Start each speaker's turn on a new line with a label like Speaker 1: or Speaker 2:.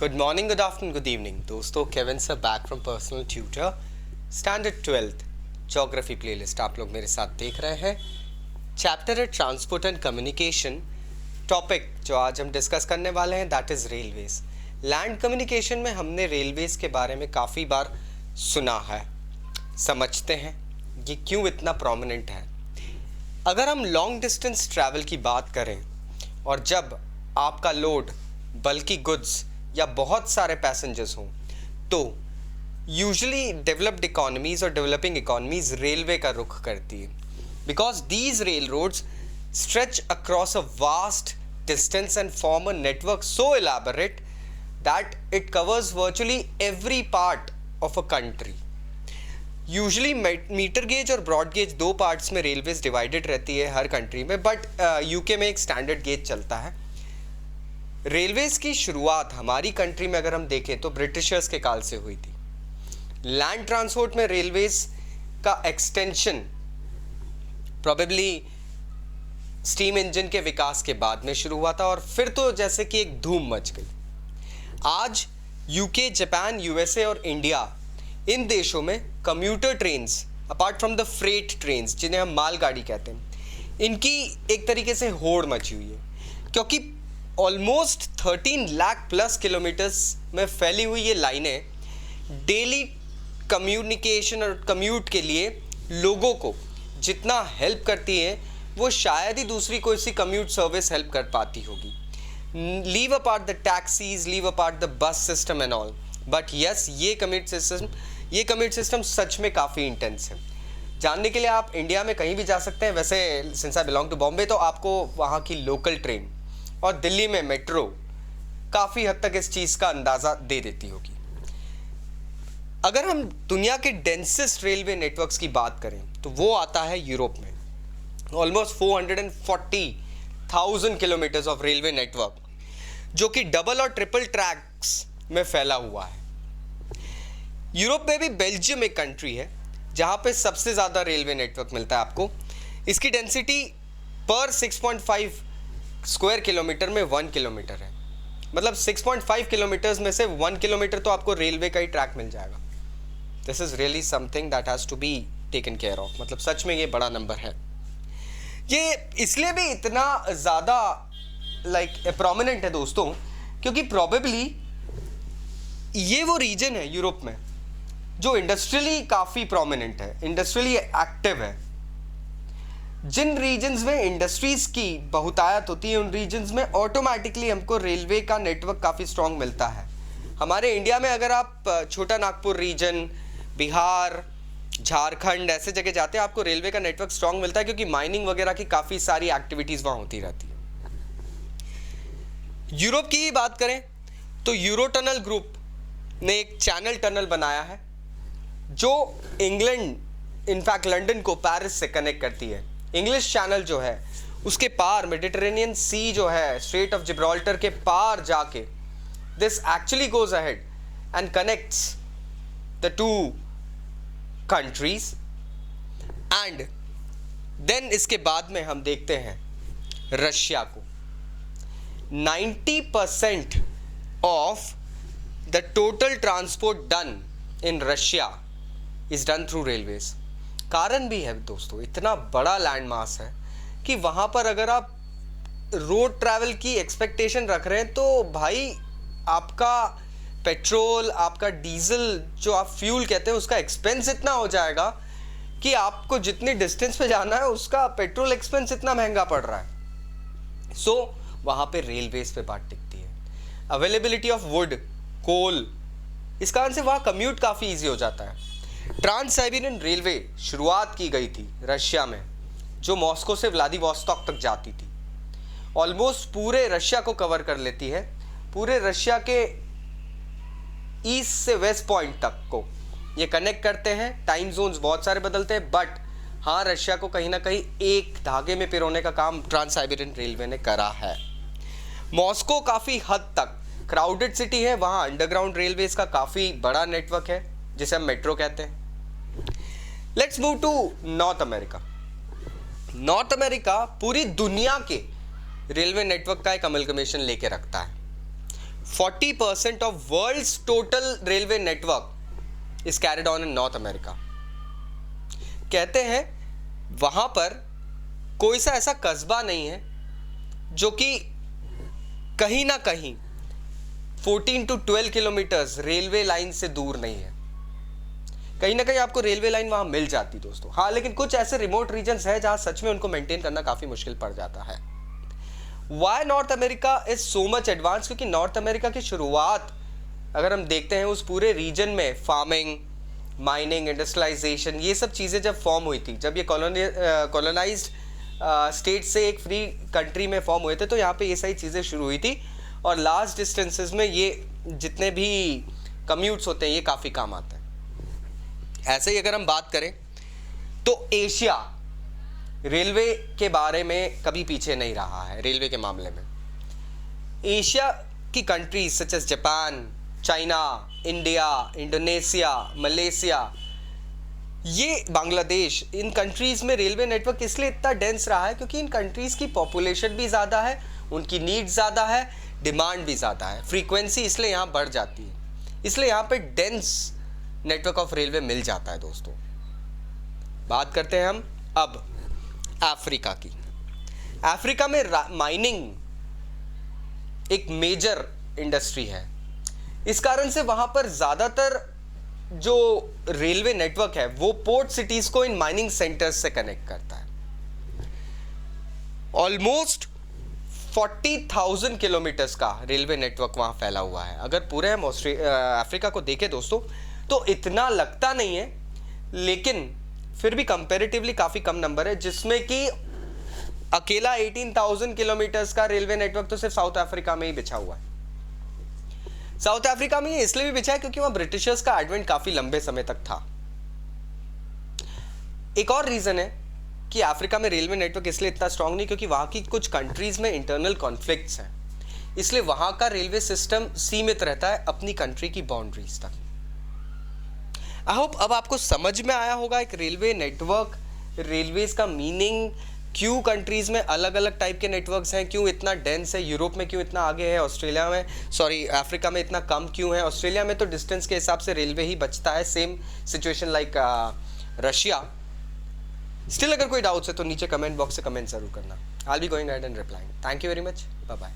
Speaker 1: Good morning, good afternoon, good evening दोस्तों। Kevin sir back from personal tutor, standard 12th geography playlist आप लोग मेरे साथ देख रहे हैं। चैप्टर है ट्रांसपोर्ट एंड कम्युनिकेशन। टॉपिक जो आज हम डिस्कस करने वाले हैं that is railways. Land communication में हमने रेलवेज के बारे में काफ़ी बार सुना है, समझते हैं ये क्यों इतना प्रोमिनेंट है। अगर हम लॉन्ग डिस्टेंस ट्रैवल की बात करें और जब आपका लोड बल्कि गुड्स या बहुत सारे पैसेंजर्स हों तो यूजुअली डेवलप्ड इकोनॉमीज़ और डेवलपिंग इकोनॉमीज़ रेलवे का रुख करती है, because these railroads stretch across a vast distance and form a network so elaborate that it covers virtually every part of a country. Usually metre gauge और broad gauge दो parts में railways divided रहती है हर country में, but UK में एक standard gauge चलता है। रेलवेज की शुरुआत हमारी कंट्री में अगर हम देखें तो ब्रिटिशर्स के काल से हुई थी। लैंड ट्रांसपोर्ट में रेलवेज का एक्सटेंशन प्रोबेबली स्टीम इंजन के विकास के बाद में शुरू हुआ था और फिर तो जैसे कि एक धूम मच गई। आज यूके, जापान, यूएसए और इंडिया इन देशों में commuter trains apart from the freight trains जिन्हें हम मालगाड़ी कहते हैं, इनकी एक तरीके से होड़ मची हुई है, क्योंकि ऑलमोस्ट 13 लाख प्लस किलोमीटर्स में फैली हुई ये लाइनें डेली कम्युनिकेशन और कम्यूट के लिए लोगों को जितना हेल्प करती हैं वो शायद ही दूसरी कोई सी कम्यूट सर्विस हेल्प कर पाती होगी। Leave apart the taxis, leave apart the bus system and all, but yes ये कम्यूट सिस्टम सच में काफ़ी इंटेंस है। जानने के लिए आप इंडिया में कहीं भी जा सकते हैं। वैसे since I belong to Bombay तो आपको वहाँ की लोकल ट्रेन और दिल्ली में मेट्रो काफ़ी हद तक इस चीज़ का अंदाज़ा दे देती होगी। अगर हम दुनिया के डेंसेस्ट रेलवे नेटवर्क्स की बात करें तो वो आता है यूरोप में। Almost 440,000 kilometres of railway network जो कि डबल और ट्रिपल ट्रैक्स में फैला हुआ है। यूरोप में भी बेल्जियम एक कंट्री है जहाँ पे सबसे ज़्यादा रेलवे नेटवर्क मिलता है आपको। इसकी डेंसिटी पर 6.5 स्क्वायर किलोमीटर में 1 किलोमीटर है। मतलब 6.5 किलोमीटर्स में से 1 किलोमीटर तो आपको रेलवे का ही ट्रैक मिल जाएगा। This is really something that has to be taken care of. मतलब सच में ये बड़ा नंबर है। ये इसलिए भी इतना ज़्यादा प्रोमिनेंट है दोस्तों क्योंकि प्रॉबेबली ये वो रीजन है यूरोप में जो इंडस्ट्रियली काफ़ी प्रोमिनेंट है, इंडस्ट्रियली एक्टिव है। जिन रीजन्स में इंडस्ट्रीज़ की बहुतायत होती है उन रीजन्स में ऑटोमेटिकली हमको रेलवे का नेटवर्क काफ़ी स्ट्रॉन्ग मिलता है। हमारे इंडिया में अगर आप छोटा नागपुर रीजन, बिहार, झारखंड ऐसे जगह जाते हैं आपको रेलवे का नेटवर्क स्ट्रॉन्ग मिलता है क्योंकि माइनिंग वगैरह की काफ़ी सारी एक्टिविटीज़ वहाँ होती रहती है। यूरोप की ही बात करें तो यूरो टनल ग्रुप ने एक चैनल टनल बनाया है जो इंग्लैंड, इनफैक्ट लंदन को पेरिस से कनेक्ट करती है। इंग्लिश चैनल जो है उसके पार मेडिटेरेनियन सी जो है, स्ट्रेट ऑफ जिब्राल्टर के पार जाके this actually goes ahead and connects the two countries and then इसके बाद में हम देखते हैं रशिया को। 90% of the total transport done in Russia is done through railways. कारण भी है दोस्तों, इतना बड़ा लैंड मास है कि वहाँ पर अगर आप रोड ट्रैवल की एक्सपेक्टेशन रख रहे हैं तो भाई आपका पेट्रोल, आपका डीजल जो आप फ्यूल कहते हैं उसका एक्सपेंस इतना हो जाएगा कि आपको जितनी डिस्टेंस पे जाना है उसका पेट्रोल एक्सपेंस इतना महंगा पड़ रहा है। सो वहाँ पे रेलवेज पे बात टिकती है। अवेलेबिलिटी ऑफ वुड, कोल, इस कारण से वहाँ कम्यूट काफ़ी ईजी हो जाता है। ट्रांस साइबेरियन रेलवे शुरुआत की गई थी रशिया में जो मॉस्को से व्लादिवोस्टॉक तक जाती थी। ऑलमोस्ट पूरे रशिया को कवर कर लेती है। पूरे रशिया के ईस्ट से वेस्ट पॉइंट तक को ये कनेक्ट करते हैं। टाइम जोन्स बहुत सारे बदलते हैं बट हाँ, रशिया को कहीं ना कहीं एक धागे में पिरोने का काम ट्रांस साइबेरियन रेलवे ने करा है। मॉस्को काफ़ी हद तक क्राउडेड सिटी है, वहाँ अंडरग्राउंड रेलवेज का काफ़ी बड़ा नेटवर्क है जिसे हम मेट्रो कहते हैं। Let's move to North America. North America पूरी दुनिया के रेलवे नेटवर्क का एक अमलगमेशन लेके रखता है। 40% of world's total railway network is carried on in North America. कहते हैं वहां पर कोई सा ऐसा कस्बा नहीं है जो कि कहीं ना कहीं 14 to 12 किलोमीटर्स रेलवे लाइन से दूर नहीं है. कहीं ना कहीं आपको रेलवे लाइन वहां मिल जाती दोस्तों. हाँ, लेकिन कुछ ऐसे रिमोट रीजन्स है जहां सच में उनको मेंटेन करना काफी मुश्किल पड़ जाता है. Why North America is so much advance? क्योंकि नॉर्थ अमेरिका की शुरुआत अगर हम देखते हैं उस पूरे रीजन में फार्मिंग, माइनिंग, इंडस्ट्रियलाइजेशन, ये सब चीज़ें जब फॉर्म हुई थी, जब ये कॉलोनाइज्ड स्टेट से एक फ्री कंट्री में फॉर्म हुए थे, तो यहाँ पे ये सारी चीज़ें शुरू हुई थी. और लार्ज डिस्टेंसेस में ये जितने भी कम्यूट्स होते हैं ये काफ़ी काम आते हैं. ऐसे ही अगर हम बात करें तो एशिया रेलवे के बारे में कभी पीछे नहीं रहा है. रेलवे के मामले में एशिया की countries such as Japan, China, India, Indonesia, Malaysia, ये बांग्लादेश, इन कंट्रीज़ में रेलवे नेटवर्क इसलिए इतना डेंस रहा है क्योंकि इन कंट्रीज़ की पॉपुलेशन भी ज़्यादा है, उनकी नीड्स ज़्यादा है, डिमांड भी ज़्यादा है, फ्रीक्वेंसी इसलिए यहाँ बढ़ जाती है, इसलिए यहाँ पे डेंस नेटवर्क ऑफ रेलवे मिल जाता है दोस्तों. बात करते हैं हम अब अफ्रीका की. अफ्रीका में माइनिंग एक मेजर इंडस्ट्री है. इस कारण से वहाँ पर ज़्यादातर जो रेलवे नेटवर्क है वो पोर्ट सिटीज़ को इन माइनिंग सेंटर्स से कनेक्ट करता है. ऑलमोस्ट 40,000 किलोमीटर्स का रेलवे नेटवर्क वहाँ फैला हुआ है. अगर पूरे हम अफ्रीका को देखें दोस्तों तो इतना लगता नहीं है, लेकिन फिर भी कंपैरेटिवली काफ़ी कम नंबर है, जिसमें कि अकेला 18,000 किलोमीटर्स का रेलवे नेटवर्क तो सिर्फ साउथ अफ्रीका में ही बिछा हुआ है. साउथ अफ्रीका में ये इसलिए भी बिछा है क्योंकि वहाँ ब्रिटिशर्स का एडवेंट काफ़ी लंबे समय तक था. एक और रीज़न है कि अफ्रीका में रेलवे नेटवर्क इसलिए इतना स्ट्रांग नहीं क्योंकि वहाँ की कुछ कंट्रीज़ में इंटरनल कॉन्फ्लिक्ट्स हैं, इसलिए वहाँ का रेलवे सिस्टम सीमित रहता है अपनी कंट्री की बाउंड्रीज तक. आई होप अब आपको समझ में आया होगा एक रेलवे नेटवर्क, रेलवेज का मीनिंग, क्यों कंट्रीज़ में अलग अलग टाइप के नेटवर्क्स हैं, क्यों इतना डेंस है, यूरोप में क्यों इतना आगे है, ऑस्ट्रेलिया में अफ्रीका में इतना कम क्यों है. ऑस्ट्रेलिया में तो डिस्टेंस के हिसाब से रेलवे ही बचता है. Same situation like Russia. Still अगर कोई डाउट्स है तो नीचे कमेंट बॉक्स से कमेंट जरूर करना. I will be going ahead and replying. Thank you very much. Bye bye.